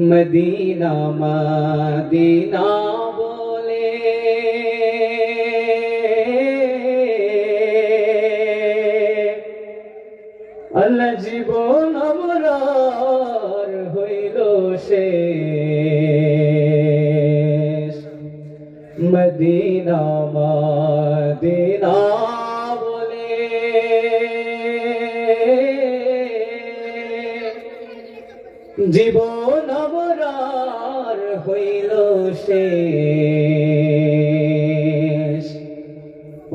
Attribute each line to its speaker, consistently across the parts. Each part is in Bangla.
Speaker 1: মদিনা মদিনা বলে আল্লাহ জীবন আমার হইল শেষ। মদিনা মদিনা বলে জীবন আমার হইল শেষ।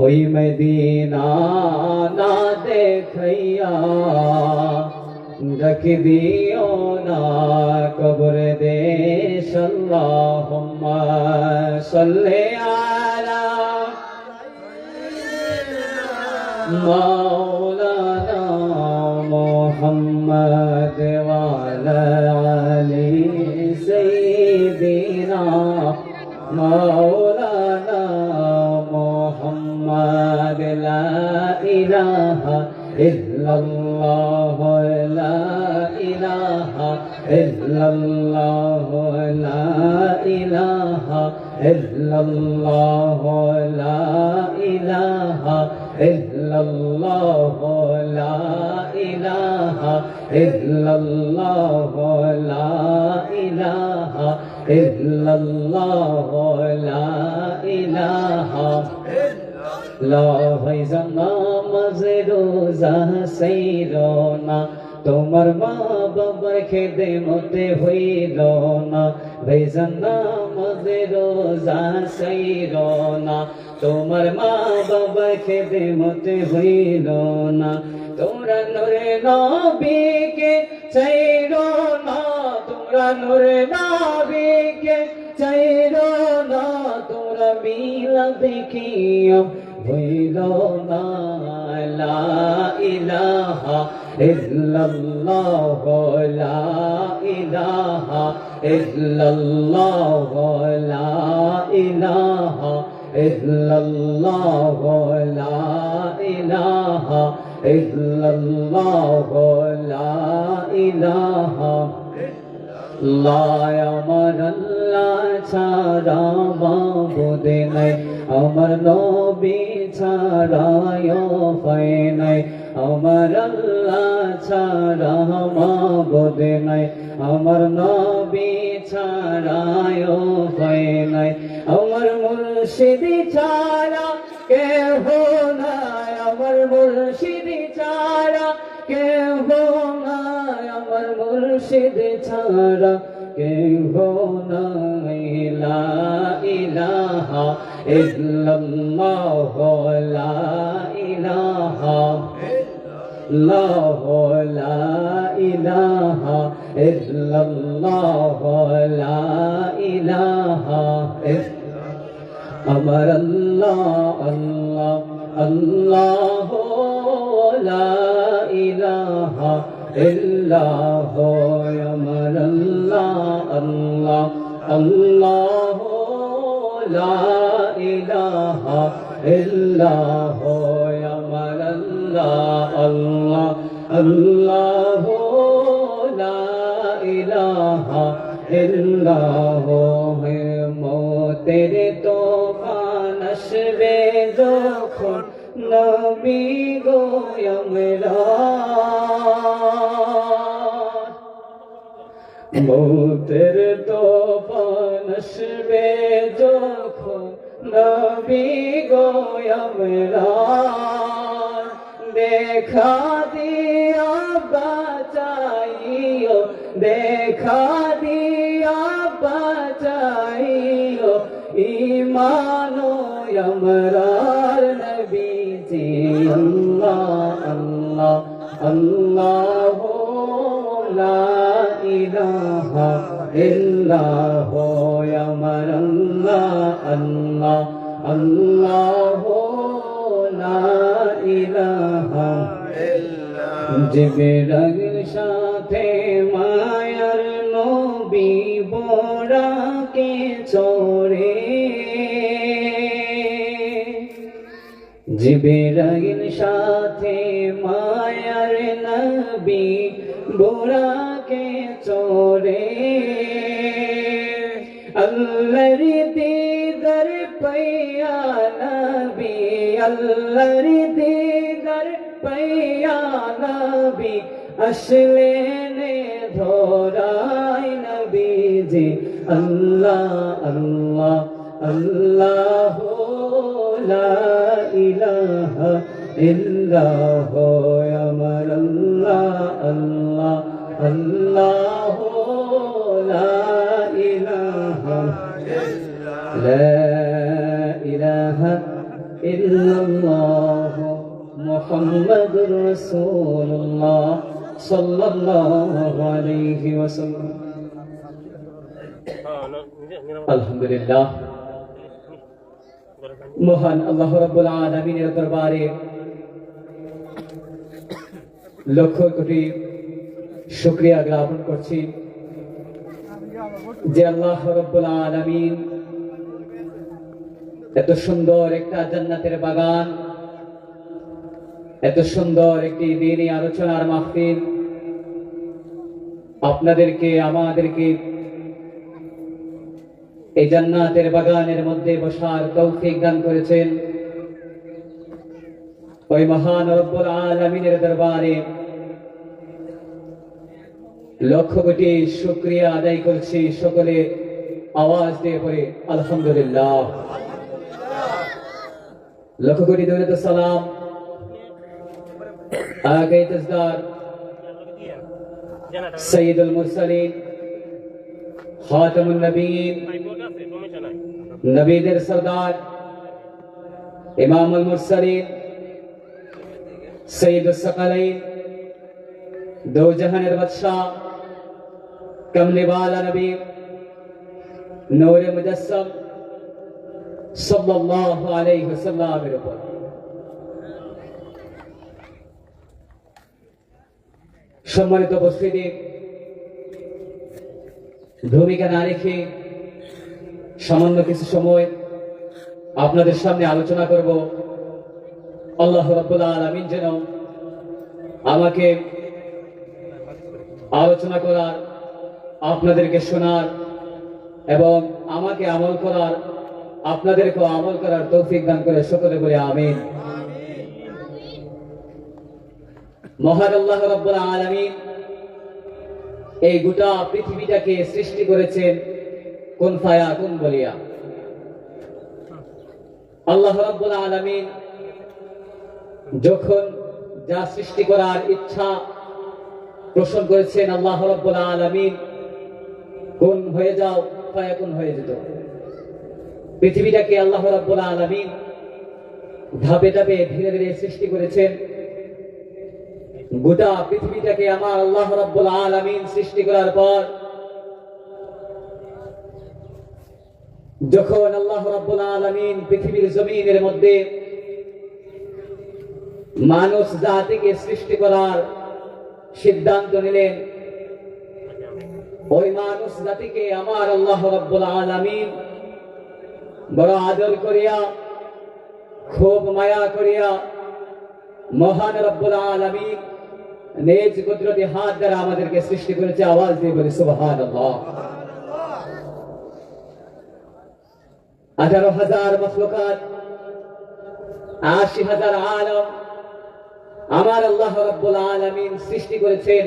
Speaker 1: ওই মদিনা না দেখাইয়া रख दियो ना कब्र देश। अल्लाहुम्मा सल्ले अला मौलाना मुहम्मद व अला आलि सय्यिदिना मौलाना मुहम्मद। ला इलाहा इल्लल्लाह ला इलाहा इल्लल्लाह ला इलाहा इल्लल्लाह ला इलाहा इल्लल्लाह ला इलाहा इल्लल्लाह ला इलाहा इल्लल्लाह ला इलाहा ला भैजाना मज़रोज़ा सैरोना তোমার মা বাবার খেদে মতে হইল না। ভাইজানা মজে রোজা সইল না তোমার মা বাবার খেদে মতে হইল না। তোমরা নূরে নবীকে চাইরো না তোমরা নূরে নবীকে চাইরো না তোমরা মিলা দেখিও হইল না। লা ইলাহা ইল্লাল্লাহ লা ইলাহা ইল্লাল্লাহ লা ইলাহা ইল্লাল্লাহ লা ইলাহা ইল্লাল্লাহ লা ইলাহা ইল্লাল্লাহ। আমার আল্লাহ ছাড়া মাবুদ নাই আমার নবী ছাড়া উপায় নাই। আমার আল্লাহ ছাড়া মাবুদ নাই আমার নবী ছাড়া উপায় নাই। আমার মুর্শিদ ছাড়া কেহ নাই আমার মুর্শিদ ছাড়া কেহ নাই আমার মুর্শিদ ছাড়া কেহ নাই। লা ইলাহা ইল্লাল্লাহ লা ইলাহা ইল্লাল্লাহ লা ইলাহা ইল্লাল্লাহ লা ইলাহা। আমার আল্লাহ আল্লাহ আল্লাহ লা ইলাহা ইল্লাল্লাহ। আমার আল্লাহ আল্লাহ আল্লাহ লা ইলাহা ইল্লাল্লাহ। আমার আল্লাহ আল্লাহ আল্লাহ লা ইলাহা ইল্লাল্লাহ। মওতের তুফান আসবে যখন নবী গো আমরা মওতের তুফান আসবে যখন নবী গো আমরা দেখা দিয়া বাঁচাইও দেখা দিয়া বাঁচাইও ঈমানো আমরার নবীজি। আল্লাহ আল্লাহ আল্লাহ লা ইলাহা ইল্লাল্লাহ। আমার আল্লাহ আল্লাহ আল্লাহ লা ইলাহা ইল্লাল্লাহ। জিবরাইল সাথে মায়ার নবী বোরাকে চড়ে জিবরাইল সাথে মায়ার নবী বোরাকে চড়ে अल्लाहर दीदार पैया नबी अल्लाहर दीदार पैया नबी আসলে নে ধরাই নবীজি আল্লাহ আল্লাহ আল্লাহ লা ইলাহা ইল্লাহ আমার আল্লাহ আল্লাহ আল্লাহ লা ইলাহা লা ইলাহা ইল্লাল্লাহ মুহাম্মাদুর রাসূলুল্লাহ সাল্লাল্লাহু আলাইহি ওয়াসাল্লাম। আলহামদুলিল্লাহ, মহান আল্লাহ রাব্বুল আলামিনের দরবারে লক্ষ কোটি শুকরিয়া জ্ঞাপন করছি যে আল্লাহ রাব্বুল আলামিন এত সুন্দর একটা জান্নাতের বাগান, এত সুন্দর একটি দ্বীনি আলোচনার মাহফিল আপনাদেরকে আমাদেরকে এই জান্নাতের বাগানের মধ্যে বসার তৌফিক দান করেছেন। ওই মহান রব্বুল আলামিনের দরবারে লক্ষ কোটি শুকরিয়া আদায় করছি। সকলে আওয়াজ দিয়ে পড়ে আলহামদুলিল্লাহ। লক্ষ কোটি দরুদ ও সালাম आगे तजदार सैयदुल मुरसलीन खातमुन नबीयीन नबीদের सरदार इमामुल मुरसलीन सैयदुस सकलैन दो जहाনের बादशाह कमले वाला नबी नूरे मुजस्सम सल्लल्लाहु अलैहि वसल्लम এর উপর সম্মানিত উপস্থিতি, ভূমিকা না রেখে সামান্য কিছু সময় আপনাদের সামনে আলোচনা করব। আল্লাহ রাব্বুল আলামিন যেন আমাকে আলোচনা করার, আপনাদেরকে শোনার এবং আমাকে আমল করার, আপনাদেরকেও আমল করার তৌফিক দান করে। সকলে বলে আমিন। মহান আল্লাহ রাব্বুল আলামিন এই গোটা পৃথিবীটাকে সৃষ্টি করেছেন কুন ফায়াকুন বলিয়া। আল্লাহ রাব্বুল আলামিন যখন যা সৃষ্টি করার ইচ্ছা পোষণ করেছেন, আল্লাহ রাব্বুল আলামিন কুন হয়ে যাও ফায়াকুন হয়ে যেত। পৃথিবীটাকে আল্লাহ রাব্বুল আলামিন ধাপে ধাপে ধীরে ধীরে সৃষ্টি করেছেন। গোটা পৃথিবীটাকে আমার আল্লাহ রাব্বুল আলামিন সৃষ্টি করার পর যখন আল্লাহ রাব্বুল আলামিন পৃথিবীর জমিনের মধ্যে মানুষ জাতিকে সৃষ্টি করার সিদ্ধান্ত নিলেন, ওই মানুষ জাতিকে আমার আল্লাহ রাব্বুল আলামিন বড় আদর করিয়া, খুব মায়া করিয়া মহান রব্বুল আলামিন নিজ কুদরতি হাত দ্বারা আমাদেরকে সৃষ্টি করেছে। আওয়াজ দিয়ে বলি সুবহানাল্লাহ। 18,000 মখলুকাত, 80,000 আলম আমার আল্লাহ রাব্বুল আলামিন সৃষ্টি করেছেন।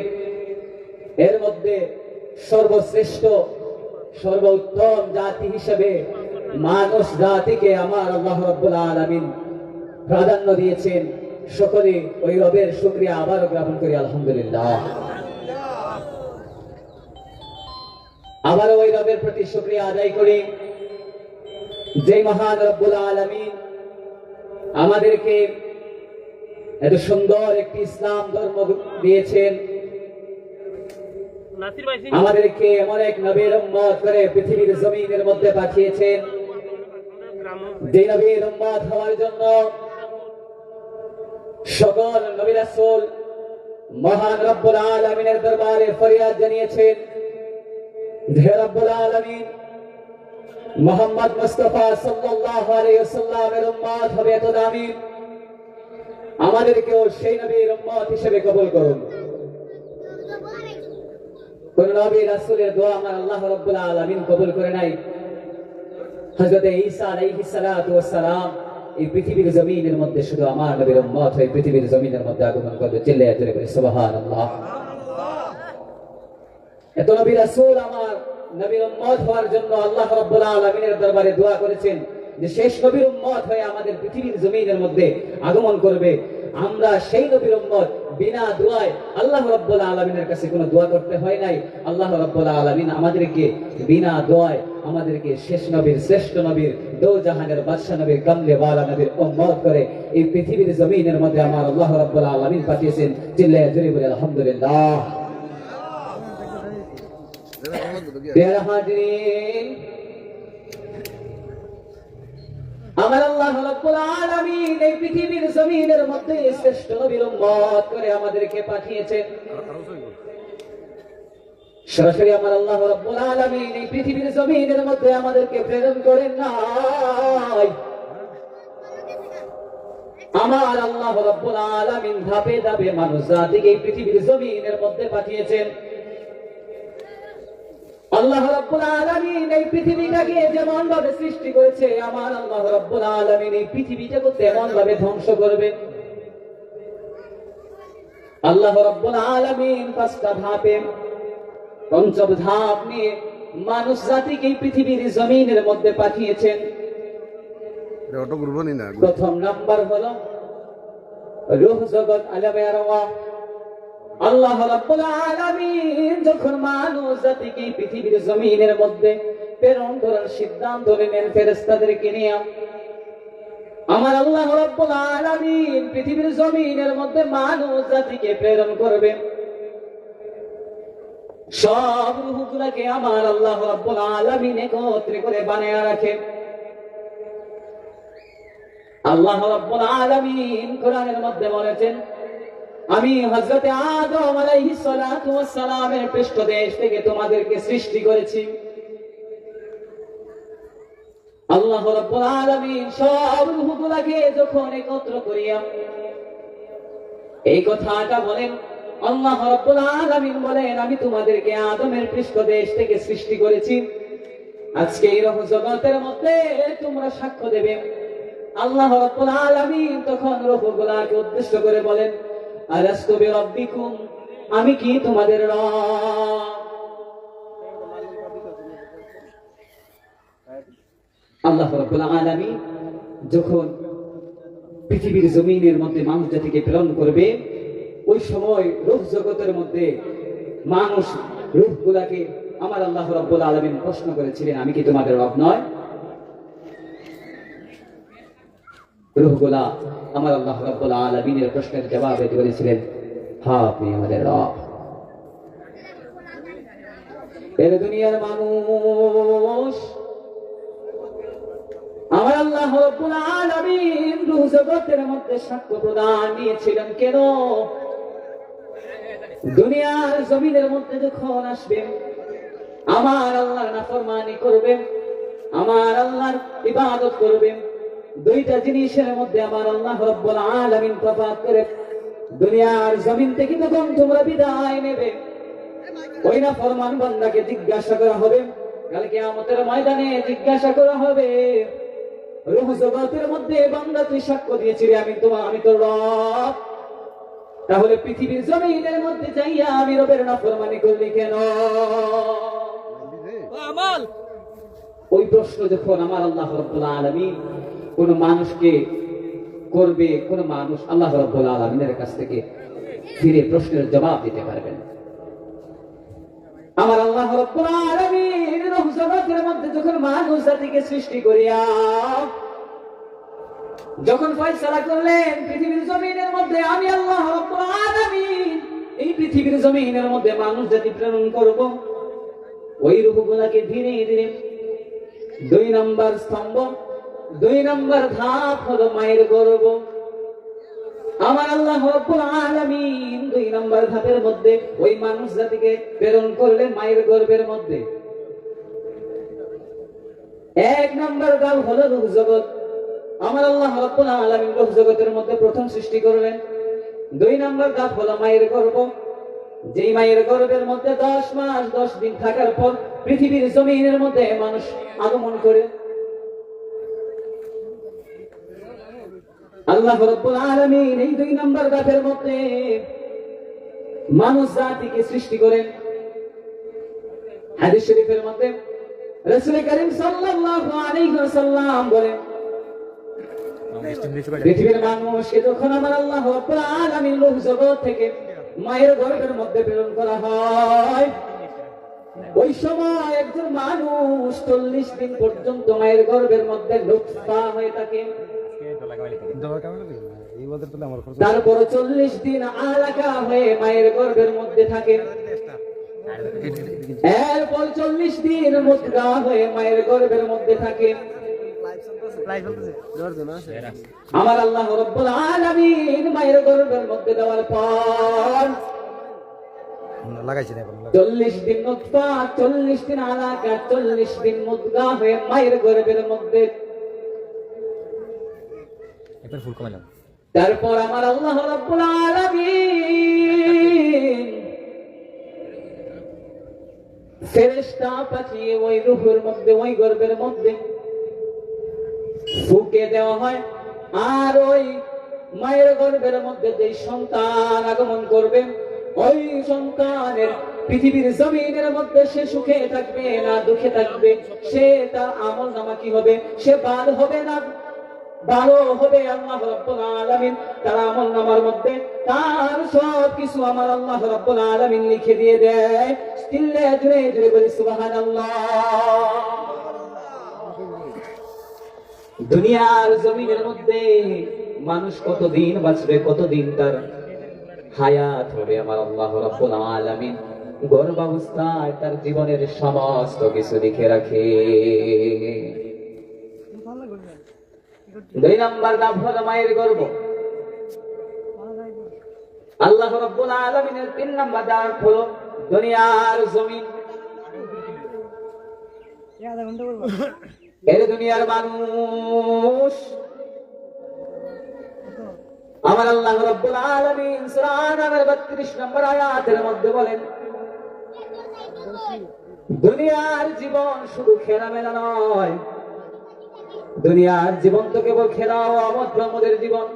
Speaker 1: এর মধ্যে সর্বশ্রেষ্ঠ সর্বোত্তম জাতি হিসেবে মানুষ জাতিকে আমার আল্লাহ রাব্বুল আলামিন প্রাধান্য দিয়েছেন। সকলে ওই রবের শুকরিয়া আবারও জ্ঞাপন করি আলহামদুলিল্লাহ। আবারও ওই রবের প্রতি শুকরিয়া আদায় করি যে মহান রব্বুল আলামিন আমাদেরকে এত সুন্দর একটি ইসলাম ধর্ম দিয়েছেন, আমাদেরকে এমন এক নবীর উম্মত করে পৃথিবীর জমিনের মধ্যে পাঠিয়েছেন। যে নবীর উম্মত হওয়ার জন্য সকল নবী রাসূল মহান রব্বুল আলামিনের দরবারে ফরিয়াদ জানিয়েছেন, হে রব্বুল আলামিন মুহাম্মদ মুস্তাফা সাল্লাল্লাহু আলাইহি ওয়াসাল্লামের উম্মত হবে এত দামি, আমাদেরকেও সেই নবীর উম্মত হিসেবে কবুল করুন। কোন নবী রাসূলের দোয়া আমার আল্লাহ রাব্বুল আলামিন কবুল করে নাই, হযরত ঈসা আলাইহিস সালাতু ওয়াস সালাম এই পৃথিবীর জমিনের মধ্যে শুধু আমার নবীর উম্মত হয়ে পৃথিবীর জমিনের মধ্যে আগমন করবে। চিল্লায়া জোরে বলি সুবহানাল্লাহ। এত নবী রাসূল আমার নবীর উম্মত হওয়ার জন্য আল্লাহ রাব্বুল আলামিনের দরবারে দোয়া করেছেন যে শেষ নবীর উম্মত হয়ে আমাদের পৃথিবীর জমিনের মধ্যে আগমন করবে। আমরা সেই নবীর উম্মত, বিনা দোয়ায় আল্লাহ রাব্বুল আলামিনের কাছে কোনো দোয়া করতে হয় নাই। আল্লাহ রাব্বুল আলামিন আমাদেরকে বিনা দোয়ায় আমাদেরকে শেষ নবীর, শ্রেষ্ঠ নবীর, দো জাহানের বাদশা নবীর, কামলে ওয়ালা নবীর উম্মত করে এই পৃথিবীর জমিনের মধ্যে আমার আল্লাহ রাব্বুল আলামিন পাঠিয়েছেন। চিল্লায়া জোরে বলি আলহামদুলিল্লাহ। প্রিয় হাজিরিন, আমার আল্লাহ রাব্বুল আলামিন এই পৃথিবীর জমিনের মধ্যে শ্রেষ্ঠ নবীর উম্মত করে আমাদেরকে পাঠিয়েছেন। সরাসরি আমার আল্লাহ রাব্বুল আলামিন এই পৃথিবীর জমিনের মধ্যে আমাদেরকে প্রেরণ করেন নাই। আমার আল্লাহ রাব্বুল আলামিন ধাপে ধাপে মানুষ জাতিকে এই পৃথিবীর জমিনের মধ্যে পাঠিয়েছেন। আল্লাহ রাব্বুল আলামিন এই পৃথিবীটাকে যেমন ভাবে সৃষ্টি করেছে, আমার আল্লাহ রাব্বুল আলামিন এই পৃথিবীটাকে তেমন ভাবে ধ্বংস করবে। আল্লাহ রাব্বুল আলামিন পাঁচটা ধাপে, পঞ্চম ধাপ নিয়ে মানুষ জাতিকে এই পৃথিবীর জমিনের মধ্যে পাঠিয়েছেন। প্রথম নাম্বার হলো রূহ জগৎ, আলামে আরওয়াহ। আল্লাহ রাব্বুল আলামিন যখন মানুষ জাতিকে পৃথিবীর জমিনের মধ্যে প্রেরণ করার সিদ্ধান্ত নিলেন ফেরেশতাদেরকে নিয়ে, আমার আল্লাহ রাব্বুল আলামিন পৃথিবীর জমিনের মধ্যে মানুষ জাতিকে প্রেরণ করবেন। সব রূহগুলোকে আমার আল্লাহ রাব্বুল আলামিন একত্রে করে বানায়া রাখেন। আল্লাহ রাব্বুল আলামিন কোরআনের মধ্যে বলেছেন, আমি হযরত আদম আলাইহিস সালাতু ওয়াস সালামের পৃষ্ঠদেশ থেকে তোমাদেরকে সৃষ্টি করেছি। আল্লাহ রাব্বুল আলামিন সব রূহগুলোকে যখন একত্র করিয়া এই কথাটা বলেন, আল্লাহ রাব্বুল আলামিন বলেন, আমি তোমাদেরকে আদমের পৃষ্ঠদেশ থেকে সৃষ্টি করেছি। আজকে এই রূহ জগতের মধ্যে তোমরা সাক্ষ্য দেবে। আল্লাহ রাব্বুল আলামিন তখন রূহগুলোকে উদ্দেশ্য করে বলেন, আলাস্তু বিরাব্বিকুম, আমি কি তোমাদের রব? আল্লাহ রাব্বুল আলামিন যখন পৃথিবীর জমিনের মধ্যে মানুষ জাতিকে প্রেরণ করবে, ওই সময় রূহ জগতের মধ্যে মানুষ রূহগুলাকে আমার আল্লাহ রাব্বুল আলামিন প্রশ্ন করেছিলেন, আমি কি তোমাদের রব নয়? রূহগুলা আমার আল্লাহ রাব্বুল আলামিনের প্রশ্নের জবাবে বলেছিলেন, হ্যাঁ আপনি আমাদের রব। এর দুনিয়ার মানুষ আমার আল্লাহ রাব্বুল আলামিন রূহ জগতের মধ্যে সাক্ষ্য প্রদান নিয়েছিলেন। কেন? দুনিয়ার জমিনের মধ্যে যখন আসবেন, আমার আল্লাহর নাফরমানি করবেন, আমার আল্লাহর ইবাদত করবেন, দুইটা জিনিসের মধ্যে আমার আল্লাহ রাব্বুল আলামিন তফাৎ করে দুনিয়ার জমিন থেকে যখন তোমরা বিদায় নেবে, ওই নাফরমান বান্দাকে জিজ্ঞাসা করা হবে, কাল কিয়ামতের ময়দানে জিজ্ঞাসা করা হবে, রূহ জগতের মধ্যে বান্দা তুই সাক্ষ্য দিয়েছিলি আমি তোর রব, তাহলে পৃথিবীর জমিনের মধ্যে যাইয়া আমি রবের নাফরমানি করলি কেন? ওই প্রশ্ন যখন আমার আল্লাহ রাব্বুল আলামিন কোন মানুষকে করবে, কোন মানুষ আল্লাহ রাব্বুল আলামিনের কাছ থেকে ফিরে প্রশ্নের জবাব দিতে পারবেন। আমার আল্লাহ রাব্বুল আলামিন রূহ জগতের মধ্যে যখন মানুষ জাতিকে সৃষ্টি করিয়া যখন ফয়সালা করলেন পৃথিবীর জমিনের মধ্যে আমি আল্লাহ রাব্বুল আলামিন এই পৃথিবীর জমিনের মধ্যে মানুষ জাতি প্রেরণ করব, ওই রূহগুলোকে ধীরে ধীরে দুই নম্বর স্তম্ভ, দুই নম্বর ধাপ হলো মায়ের গর্ভ। আমার আল্লাহ রাব্বুল আলামিন দুই নম্বর ধাপের মধ্যে ওই মানুষ জাতিকে প্রেরণ করলেন মায়ের গর্ভের মধ্যে। এক নম্বর ধাপ হলো রূহ জগৎ। আমার আল্লাহ রাব্বুল আলামিন রূহ জগতের মধ্যে প্রথম সৃষ্টি করলেন। দুই নম্বর ধাপ হলো মায়ের গর্ভ। যেই মায়ের গর্ভের মধ্যে 10 মাস 10 দিন থাকার পর পৃথিবীর জমিনের মধ্যে মানুষ আগমন করে। আল্লাহ রাব্বুল আলামিন এই 2 নম্বর ধাপের মধ্যে মানুষ জাতিকে সৃষ্টি করেন। হাদিস শরীফের মধ্যে রাসূল করিম সাল্লাল্লাহু আলাইহি ওয়াসাল্লাম বলেন, পৃথিবীর মানুষকে যখন আমার আল্লাহ রাব্বুল আলামিন রূহ জগৎ থেকে মায়ের গর্ভের মধ্যে প্রেরণ করা হয়, ওই সময় একজন মানুষ 40 দিন পর্যন্ত মায়ের গর্ভের মধ্যে লুৎফা হয়ে থাকে। তারপর 40 দিন আলাকা হয়ে মায়ের গর্ভের মধ্যে থাকে। এরপর 40 দিন মুদ্রা হয়ে মায়ের গর্ভের মধ্যে থাকে। আমার আল্লাহ রাব্বুল আলামিন মায়ের গর্ভের মধ্যে দেওয়ার পর 40 দিন নুতফা, 40 দিন আলাকা, 40 দিন মুদ্রা হয়ে মায়ের গর্ভের মধ্যে। তারপর আমার আল্লাহ রাব্বুল আলামিন ফেরেশতা পাঠিয়ে ওই রূহের মধ্যে, ওই গর্ভের মধ্যে ফুঁকে দেওয়া হয়। আর ওই মায়ের গর্ভের মধ্যে যে সন্তান আগমন করবে, ওই সন্তানের পৃথিবীর জমিনের মধ্যে সে সুখে থাকবে না দুঃখে থাকবে, সে তার আমল নামা কি হবে, সে ভালো হবে না ভালো হবে, আল্লাহ রাব্বুল আলামিন তার আমল নামার মধ্যে তার সব কিছু আমার আল্লাহ রাব্বুল আলামিন লিখে দিয়ে দেয়। চিল্লে জুড়ে জুড়ে বলি সুবহানাল্লাহ। দুনিয়ার জমিনের মধ্যে মানুষ কতদিন বাঁচবে, কতদিন তার হায়াত হবে, আমার আল্লাহ রাব্বুল আলামিন গর্ভাবস্থায় তার জীবনের সমস্ত কিছু লিখে রাখে। 2 নম্বর ধাপ হলো মায়ের গর্ভ। আল্লাহ রাব্বুল আলামিনের 3 নম্বর ধাপ হলো দুনিয়ার জমিন। এর দুনিয়ার মানুষ আমার আল্লাহ রাব্বুল আলামিন সূরা আনামের 32 নম্বর আয়াতের মধ্যে বলেন, দুনিয়ার জীবন শুধু খেলামেলা নয়, দুনিয়ার জীবন তো কেবল খেলা ও আমোদ প্রমোদের জীবন।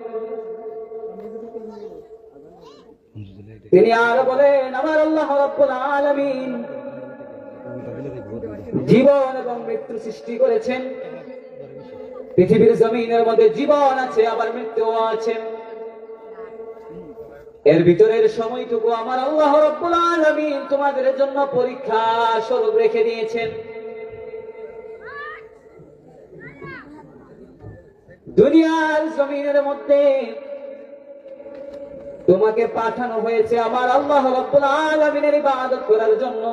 Speaker 1: তিনি আরো বলেন, আমার আল্লাহ রাব্বুল আলামিন জীবন এবং মৃত্যু সৃষ্টি করেছেন। পৃথিবীর জমিনের মধ্যে জীবন আছে, আবার মৃত্যু আছে। এর ভিতরের সময়টুকু আমার আল্লাহ রাব্বুল আলামিন তোমাদের জন্য পরীক্ষা স্বরূপ রেখে দিয়েছেন। দুনিয়ার জমিনের মধ্যে তোমাকে পাঠানো হয়েছে আমার আল্লাহ রাব্বুল আলামিনের ইবাদত করার জন্য।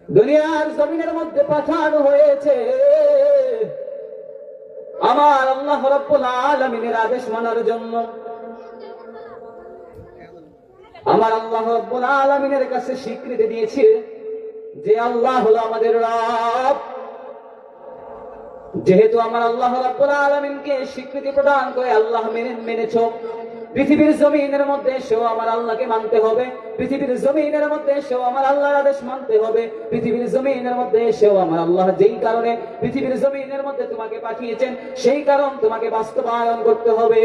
Speaker 1: দুনিয়ার জমিনের মধ্যে পাঠানো হয়েছে আমার আল্লাহ রাব্বুল আলামিনের আদেশ মানার জন্য। আমার আল্লাহ রাব্বুল আলামিনের কাছে স্বীকৃতি দিয়েছে যে আল্লাহ হলো আমাদের রব। যেহেতু আমার আল্লাহ রাব্বুল আলামিনকে স্বীকৃতি প্রদান করে আল্লাহ মেনেছো, পৃথিবীর জমিনের মধ্যে এসেও আমার আল্লাহকে মানতে হবে, পৃথিবীর জমিনের মধ্যে এসেও আমার আল্লাহর আদেশ মানতে হবে, পৃথিবীর জমিনের মধ্যে এসেও আমার আল্লাহ যেই কারণে পৃথিবীর জমিনের মধ্যে তোমাকে পাঠিয়েছেন সেই কারণ তোমাকে বাস্তবায়ন করতে হবে।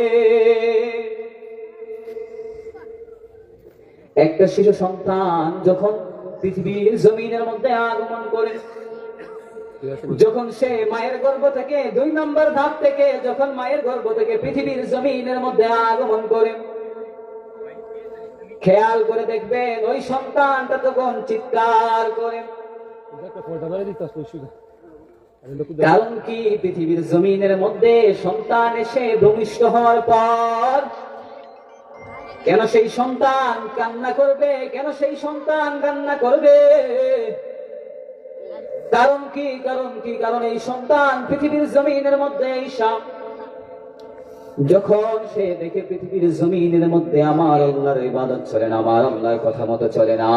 Speaker 1: একটা শিশু সন্তান যখন পৃথিবীর জমিনের মধ্যে আগমন করে, যখন সে মায়ের গর্ভ থেকে 2 নম্বর ধাপ থেকে যখন মায়ের গর্ভ থেকে পৃথিবীর জমিনের মধ্যে আগমন করে, খেয়াল করে দেখবেন ওই সন্তানটা তখন চিৎকার করে। কারণ কি, পৃথিবীর জমিনের মধ্যে সন্তান এসে ভূমিষ্ঠ হওয়ার পর কেন সেই সন্তান কান্না করবে, কেন সেই সন্তান কান্না করবে? কারণ কি, কারণ এই সন্তান পৃথিবীর জমিনের মধ্যে যখন সে দেখে পৃথিবীর জমিনের মধ্যে আমার আল্লাহর ইবাদত চলে না, আমার আল্লাহর কথা মতো চলে না,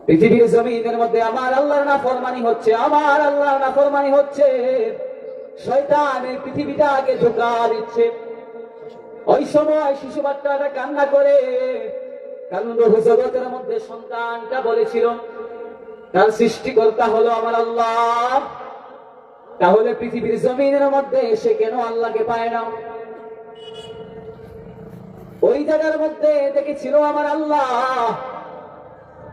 Speaker 1: পৃথিবীর জমিনের মধ্যে আমার আল্লাহর নাফরমানি হচ্ছে, আমার আল্লাহর নাফরমানি হচ্ছে, শয়তান এই পৃথিবীটাকে ধোঁকা দিচ্ছে, ওই সময় শিশু বাচ্চাটা কান্না করে। কারণ রূহ জগতের মধ্যে সন্তানটা বলেছিল তার সৃষ্টিকর্তা হলো আমার আল্লাহ, তাহলে পৃথিবীর জমিনের মধ্যে সে কেন আল্লাহকে পায় না? ওই জায়গার মধ্যে দেখেছিল আমার আল্লাহ,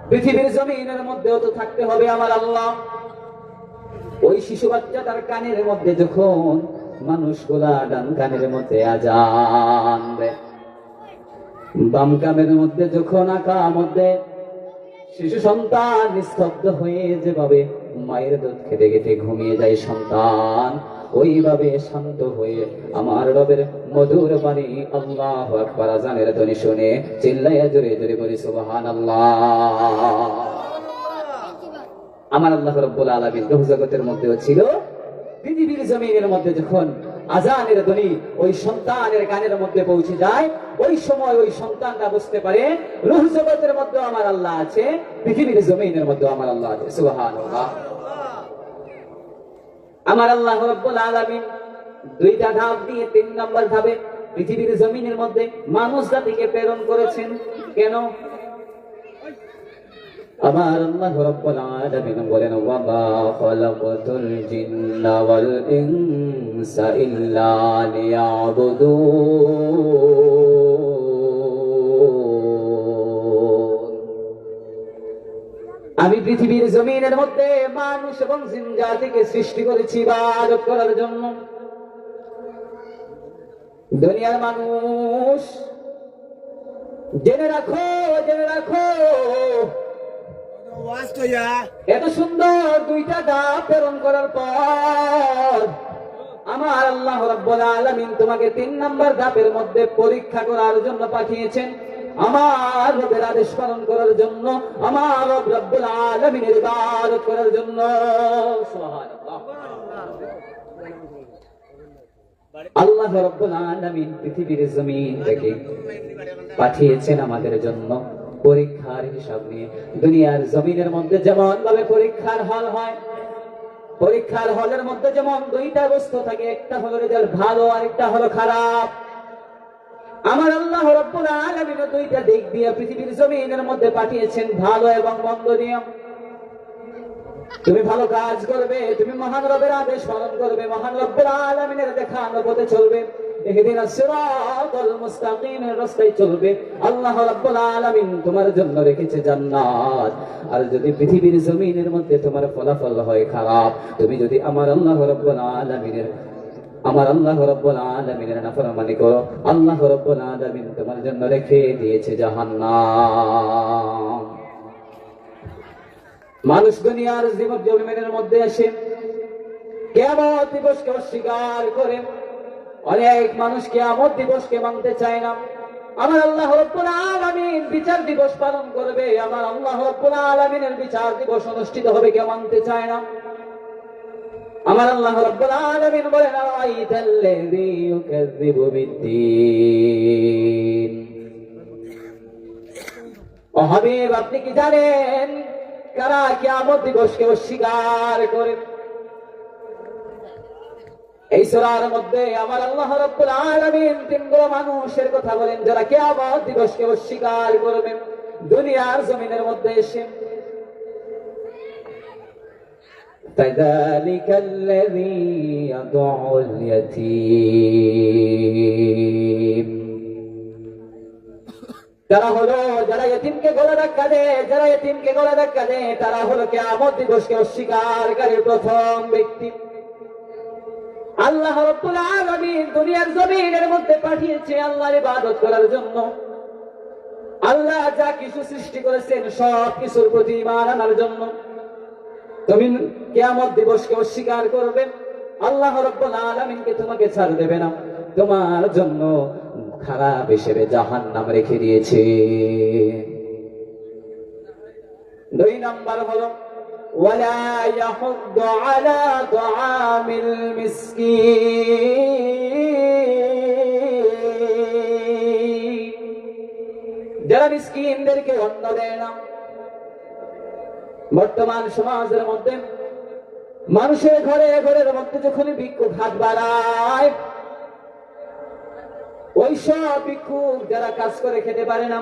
Speaker 1: পৃথিবীর জমিনের মধ্যেও তো থাকতে হবে আমার আল্লাহ। ওই শিশু বাচ্চা তার কানের মধ্যে যখন মানুষগুলা ডান কানের মধ্যে আজান দেয়, বাম কানের মধ্যে যখন আঁকা মধ্যে শিশু সন্তান নিস্তব্ধ হয়ে যেভাবে মায়ের দুধ খেতে খেতে ঘুমিয়ে যায় সন্তান, ওইভাবে শান্ত হয়ে আমার রবের মধুর বাণী আল্লাহু আকবার আযানের ধ্বনি শুনে চিল্লাইয়া জোরে জোরে বলি সুবহানাল্লাহ। আমার আল্লাহ রাব্বুল আলামিন রূহ জগতের মধ্যেও ছিল, পৃথিবীর জমিনের মধ্যে যখন আযানের ধ্বনি ওই সন্তানের কানের মধ্যে পৌঁছে যায়, ওই সময় ওই সন্তানটা বুঝতে পারে রূহ জগতের মধ্যে আমার আল্লাহ আছে, পৃথিবীর জমিনের মধ্যে আমার আল্লাহ আছে। সুবহানাল্লাহ। আমার আল্লাহ রাব্বুল আলামিন দুইটা ধাপ দিয়ে 3 নম্বর ধাপে পৃথিবীর জমিনের মধ্যে মানুষ জাতিকে প্রেরণ করেছেন। কেন? আমার আল্লাহ রাব্বুল আলামিন বলেন, ওয়া মা খালাকাতুল জিন্না ওয়াল ইনসা ইল্লা লিয়াবুদুন। আমি পৃথিবীর জমিনের মধ্যে মানুষ এবং জিন জাতিকে সৃষ্টি করেছি ইবাদত করার জন্য। দুনিয়ার মানুষ জেনে রাখো, জেনে রাখো, এত সুন্দর দুইটা ধাপ প্রেরণ করার পর আমার আল্লাহ রাব্বুল আলামিন তোমাকে 3 নম্বর ধাপের মধ্যে পরীক্ষা করার জন্য পাঠিয়েছেন, আমার রবের আদেশ পালন করার জন্য, আমার রব রব্বুল আলামিনের ইবাদত করার জন্য। সুবহানাল্লাহ। আল্লাহ রাব্বুল আলামিন পৃথিবীর জমিন থেকে পাঠিয়েছেন আমাদের জন্য পরীক্ষার হিসাব নিয়ে। দুনিয়ার জমিনের মধ্যে যেমন ভাবে পরীক্ষার হল হয়, পরীক্ষার হলের মধ্যে যেমন দুইটা বস্তু থাকে, একটা হলো রেজাল্ট ভালো আর একটা হলো খারাপ। আমার আল্লাহ রাব্বুল আলামিন দুইটা দিক দিয়ে পৃথিবীর জমিনের মধ্যে পাঠিয়েছেন, ভালো এবং মন্দ দিয়ে। তুমি ভালো কাজ করবে, তুমি মহান রবের আদেশ পালন করবে, মহান রব্বুল আলামিনের দেখানো পথে চলবে, ইহদিনাস সিরাতাল মুস্তাকিমের রাস্তায় চলবে, আল্লাহ রাব্বুল আলামিন তোমার জন্য রেখেছে জান্নাত। আর যদি পৃথিবীর জমিনের মধ্যে তোমার ফলাফল হয় খারাপ, তুমি যদি আমার আল্লাহ রাব্বুল আলামিনের নাফরমানি করো, আল্লাহ রাব্বুল আলামিন তোমার জন্য রেখে দিয়েছে জাহান্নাম। মানুষ দুনিয়ার জমিনের মধ্যে আসে, কিয়ামত দিবসকে অস্বীকার করে। অনেক মানুষ কিয়ামত দিবসকে মানতে চায় না। আমার আল্লাহ রাব্বুল আলামিন বিচার দিবস পালন করবে, আমার আল্লাহ রাব্বুল আলামিনের বিচার দিবস অনুষ্ঠিত হবে, কেউ মানতে চায় না। আমার আল্লাহ রাব্বুল আলামিন বলেন, আরাইতাল্লাযী ইউকাযযিবু বিদ্দীন। ও হাবিব, আপনি কি জানেন কারা কিয়ামত দিবসকে অস্বীকার করে? এই সূরার মধ্যে আমার আল্লাহ রাব্বুল আলামিন 3 মানুষের কথা বলেন যারা কিয়ামত দিবসকে অস্বীকার করবে দুনিয়ার জমিনের মধ্যে এসে। ফাযালিকাল্লাযী ইয়াদউল ইয়াতীম। তারা হলো যারা ইতিমকে গলা ধাক্কা দেয়, যারা ইতিমকে গলা ধাক্কা দেয় তারা হলো কিয়ামত দিবসকে অস্বীকারী প্রথম ব্যক্তি। আল্লাহ রাব্বুল আলামিন দুনিয়ার জমিনের মধ্যে পাঠিয়েছে আল্লাহর ইবাদত করার জন্য। আল্লাহ যা কিছু সৃষ্টি করেছেন সব কিছুর প্রতি ঈমান আনার জন্য। তুমি কিয়ামত দিবসকে অস্বীকার করবে, আল্লাহ রাব্বুল আলামিনকে তোমাকে ছাড় দেবে না, তোমার জন্য খারাপ হিসেবে জাহান্নাম রেখে দিয়েছে। 2 নাম্বার হলো ওয়ালা ইয়াহুদ্দু আলা তুআমিল মিসকিন। যারা মিসকিনদেরকে অন্ন দেয় না। বর্তমান সমাজের মধ্যে মানুষের ঘরে ঘরের মধ্যে যখন ভিক্ষুক হাত বাড়ায়, ওই সব ভিক্ষুক যারা কাজ করে খেতে পারে না,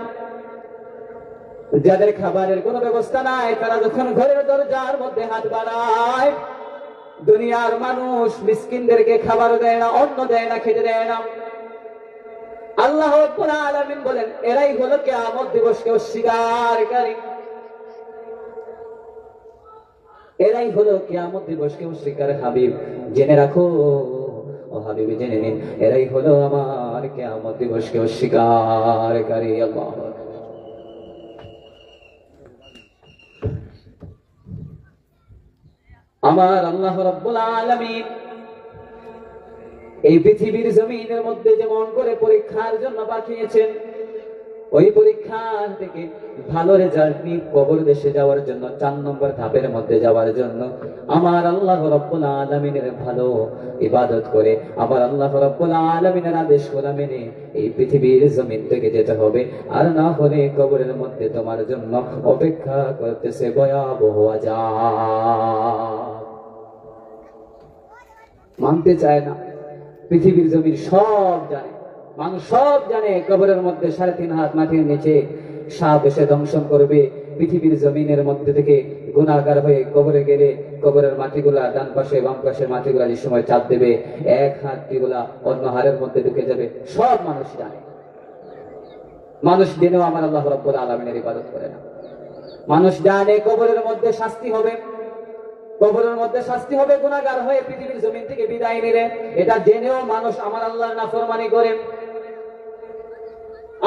Speaker 1: যাদের খাবারের কোনো ব্যবস্থা নাই, তারা যখন ঘরের দরজার মধ্যে হাত বাড়ায়, দুনিয়ার মানুষ মিসকিনদেরকে খাবার দেয় না, অন্ন দেয় না, খেতে দেয় না। আল্লাহ রাব্বুল আলামিন বলেন এরাই হলো কিয়ামত দিবসকে অস্বীকারী, এরাই হলো কিয়ামত দিবসকে অস্বীকার। হাবিব জেনে রাখো, ও হাবিব জেনে নিন, এরাই হলো আমার কিয়ামত দিবসকে অস্বীকারী। আল্লাহ আমার আল্লাহ রাব্বুল আলামিন এই পৃথিবীর জমিনের মধ্যে যেমন করে পরীক্ষার জন্য পাঠিয়েছেন, ওই পরীক্ষা থেকে ভালো রেজাল্ট নিয়ে কবর দেশে যাওয়ার জন্য, 4 নম্বর ধাপের মধ্যে যাওয়ার জন্য আমার আল্লাহ রাব্বুল আলামিনের ভালো ইবাদত করে, আমার আল্লাহ রাব্বুল আলামিনের আদেশগুলো মেনে এই পৃথিবীর জমিন থেকে যেতে হবে। আর না হলে কবরের মধ্যে তোমার জন্য অপেক্ষা করতেছে ভয়াবহ আযাব। মানতে চায় না, পৃথিবীর জমির সব জানে, মানুষ সব জানে কবরের মধ্যে 3.5 হাত মাটির নিচে সাপ এসে দংশন করবে। পৃথিবীর জমিনের মধ্যে থেকে গুনাহগার হয়ে কবরে গেলে কবরের মাটিগুলা ডান পাশে বাম পাশের মাটিগুলা যে সময় চাপ দেবে, 1 হাতগুলা অন্য হাড়ের মধ্যে ঢুকে যাবে, সব মানুষ জানে। মানুষ জেনেও আমার আল্লাহ রাব্বুল আলামিনের ইবাদত করে না। মানুষ জানে কবরের মধ্যে শাস্তি হবে, কবরের মধ্যে শাস্তি হবে গুনাহগার হয়ে পৃথিবীর জমিন থেকে বিদায় নিলে, এটা জেনেও মানুষ আমার আল্লাহর নাফরমানি করে।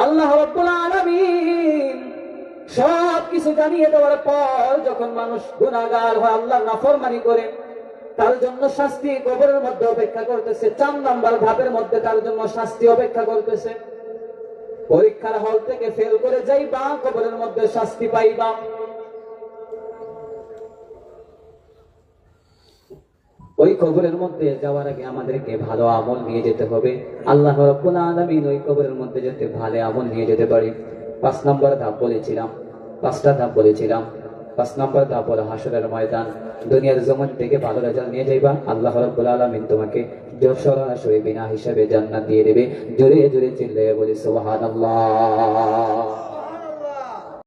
Speaker 1: আল্লাহ রাব্বুল আলামিন সব কিছু জানিয়ে দেওয়ার পর যখন মানুষ গুনাহগার হয়, আল্লাহর নাফরমানি করে, তার জন্য শাস্তি কবরের মধ্যে অপেক্ষা করতেছে। 4 নম্বর ধাপের মধ্যে তার জন্য শাস্তি অপেক্ষা করতেছে। পরীক্ষার হল থেকে ফেল করে যাইবা, কবরের মধ্যে শাস্তি পাইবা। ওই কবরের মধ্যে যাওয়ার আগে আমাদেরকে ভালো আমল নিয়ে যেতে হবে। আল্লাহ রাব্বুল আলামিন ওই কবরের মধ্যে যেতে ভালো আমল নিয়ে যেতে পারি। 5 নম্বর ধাপ বলেছিলাম, 5টা ধাপ বলেছিলাম। 5 নম্বর ধাপ হলো হাসরের ময়দান। দুনিয়ার জমিন থেকে ভালো রেজাল্ট নিয়ে যাইবা, আল্লাহ রাব্বুল আলামিন তোমাকে সরাসরি বিনা হিসাবে জান্নাত দিয়ে দেবে। জোরে জোরে চিল্লাইয়া বলি সুবহানাল্লাহ।